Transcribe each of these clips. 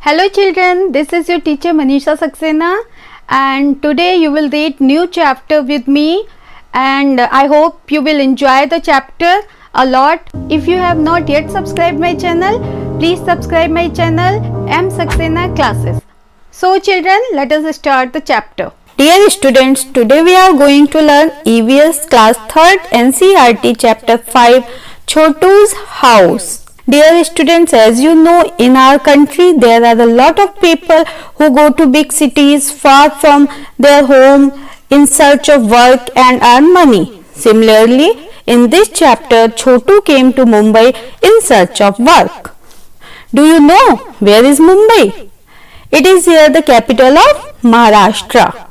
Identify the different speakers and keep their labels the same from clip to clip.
Speaker 1: Hello children, this is your teacher Manisha Saxena and today you will read new chapter with me and I hope you will enjoy the chapter a lot. If you have not yet subscribed my channel, please subscribe my channel M Saxena Classes. So children, let us start the chapter. Dear students, today we are going to learn EVS class 3rd NCERT chapter 5 Chotu's House. Dear students, as you know, in our country there are a lot of people who go to big cities far from their home in search of work and earn money. Similarly, in this chapter, Chotu came to Mumbai in search of work. Do you know where is Mumbai? It is here the capital of Maharashtra.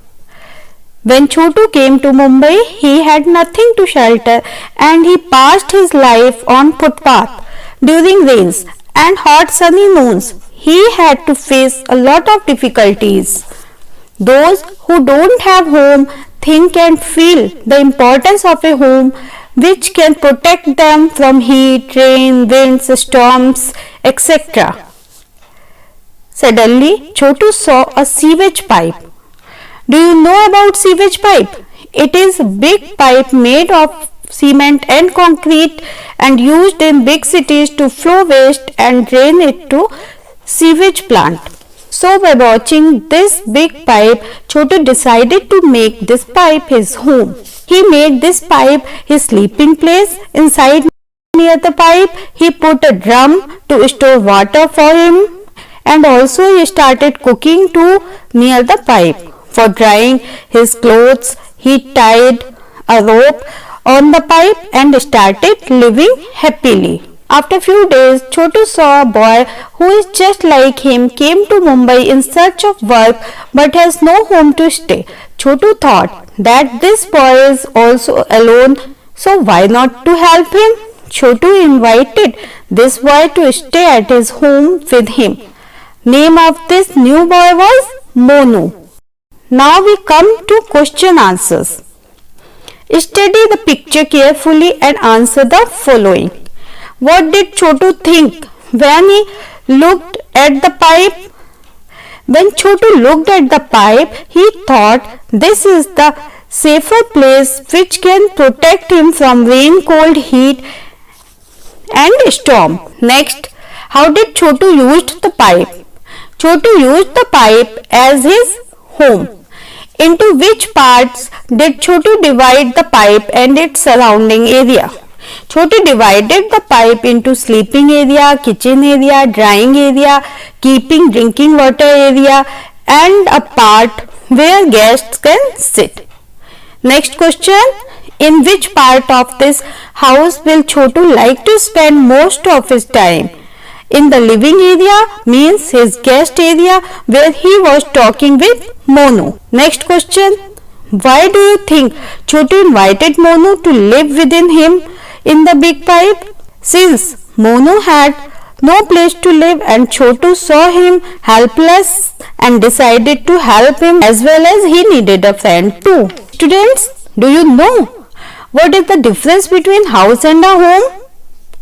Speaker 1: When Chotu came to Mumbai, he had nothing to shelter and he passed his life on footpath. During rains and hot sunny noons, he had to face a lot of difficulties. Those who don't have home think and feel the importance of a home which can protect them from heat, rain, winds, storms, etc. Suddenly, Chotu saw a sewage pipe. Do you know about sewage pipe? It is a big pipe made of cement and concrete and used in big cities to flow waste and drain it to sewage plant. So by watching this big pipe, Chotu decided to make this pipe his home. He made this pipe his sleeping place. Inside near the pipe, he put a drum to store water for him and also he started cooking too near the pipe. For drying his clothes, he tied a rope on the pipe and started living happily. After a few days, Chotu saw a boy who is just like him came to Mumbai in search of work but has no home to stay. Chotu thought that this boy is also alone, so why not to help him? Chotu invited this boy to stay at his home with him. Name of this new boy was Monu. Now we come to question answers. Study the picture carefully and answer the following. What did Chotu think when he looked at the pipe? When Chotu looked at the pipe, he thought this is the safer place which can protect him from rain, cold, heat and storm. Next, how did Chotu use the pipe? Chotu used the pipe as his home. Into which parts did Chotu divide the pipe and its surrounding area? Chotu divided the pipe into sleeping area, kitchen area, drying area, keeping drinking water area and a part where guests can sit. Next question. In which part of this house will Chotu like to spend most of his time? In the living area means his guest area where he was talking with Monu. Next question. Why do you think Chotu invited Monu to live within him in the big pipe? Since Monu had no place to live and Chotu saw him helpless and decided to help him as well as he needed a friend too. Students, do you know what is the difference between house and a home?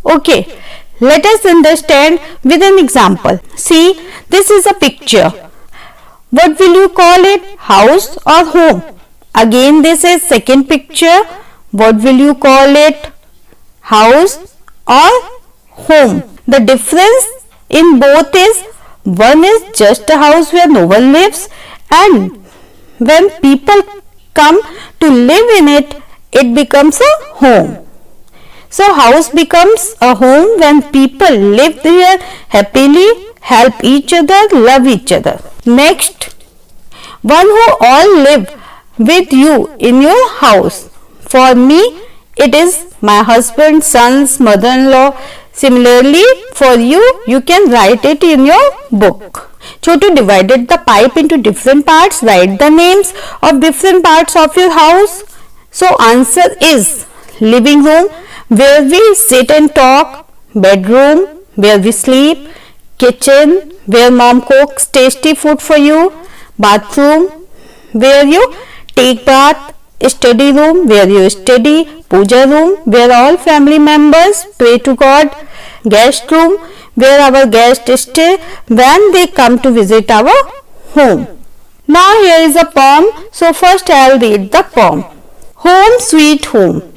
Speaker 1: Okay. Let us understand with an example. See, this is a picture. What will you call it? House or home? Again, this is second picture. What will you call it? House or home? The difference in both is one is just a house where no one lives and when people come to live in it, it becomes a home. So house becomes a home when people live there happily, help each other, love each other. Next, one who all live with you in your house. For me, it is my husband, sons, mother-in-law. Similarly, for you, you can write it in your book. Chotu divided the pipe into different parts. Write the names of different parts of your house. So answer is living room, where we sit and talk, bedroom, where we sleep, kitchen, where mom cooks tasty food for you, bathroom, where you take bath, study room, where you study, puja room, where all family members pray to God. guest room where our guests stay when they come to visit our home. Now here is a poem, so first I'll read the poem. Home sweet home.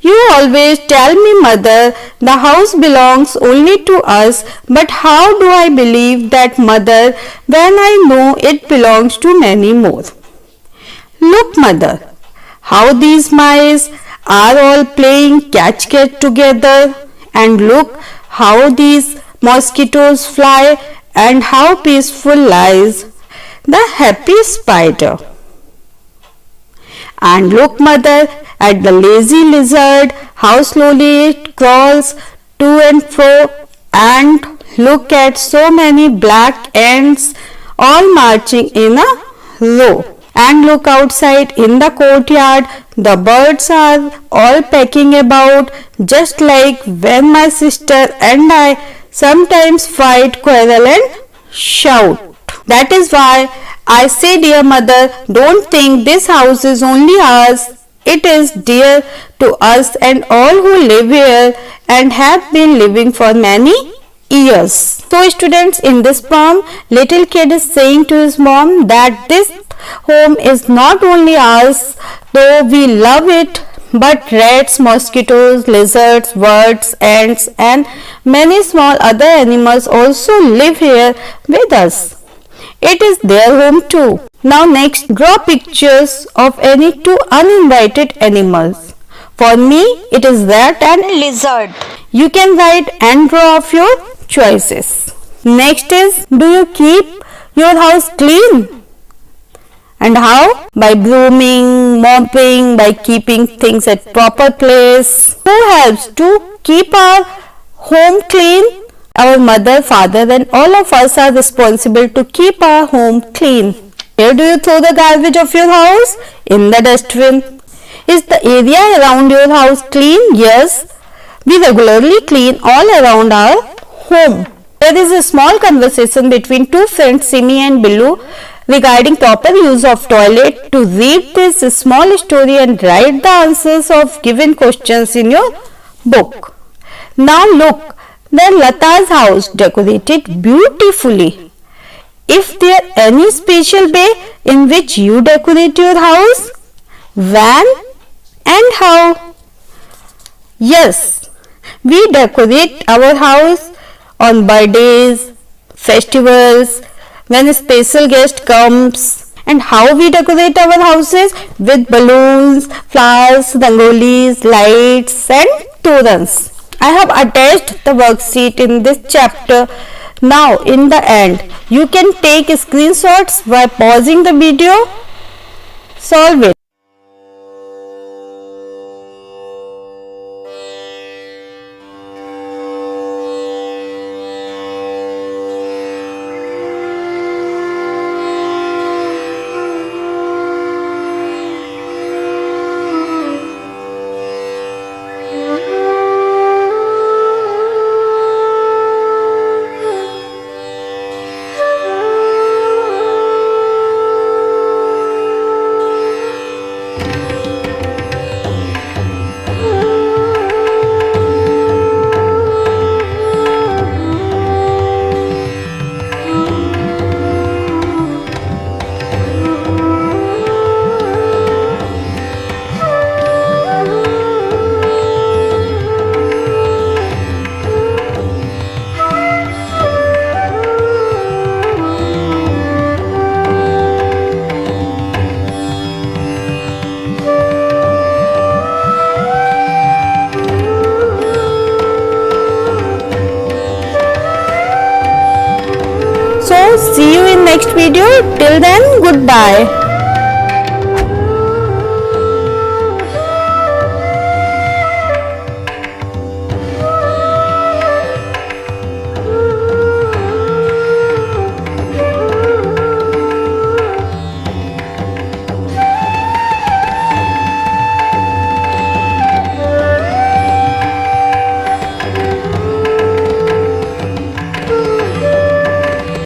Speaker 1: You always tell me, mother, the house belongs only to us, but how do I believe that, mother, when I know it belongs to many more? Look, mother, how these mice are all playing catch-catch together, and look how these mosquitoes fly, and how peaceful lies the happy spider. And look, mother, at the lazy lizard, how slowly it crawls to and fro, and look at so many black ants all marching in a row. And look outside in the courtyard, the birds are all pecking about, just like when my sister and I sometimes fight, quarrel and shout. That is why I say, dear mother, don't think this house is only ours. It is dear to us and all who live here and have been living for many years. So students, in this poem, little kid is saying to his mom that this home is not only ours, though we love it, but rats, mosquitoes, lizards, birds, ants and many small other animals also live here with us. It is their home too. Now next, draw pictures of any two uninvited animals. For me, it is rat and lizard. You can write and draw of your choices. Next is, do you keep your house clean? And how? By brooming, mopping, by keeping things at proper place. Who helps to keep our home clean? Our mother, father and all of us are responsible to keep our home clean. Where do you throw the garbage of your house? In the dustbin. Is the area around your house clean? Yes. We regularly clean all around our home. There is a small conversation between two friends, Simi and Billu, regarding proper use of toilet. To read this small story and write the answers of given questions in your book. Now look, then Lata's house decorated beautifully. If there any special way in which you decorate your house? When and how? Yes, we decorate our house on birthdays, festivals, when a special guest comes. And how we decorate our houses? With balloons, flowers, rangolis, lights and torans. I have attached the worksheet in this chapter. Now in the end, you can take screenshots by pausing the video. Solve it. See you in next video. Till then, goodbye.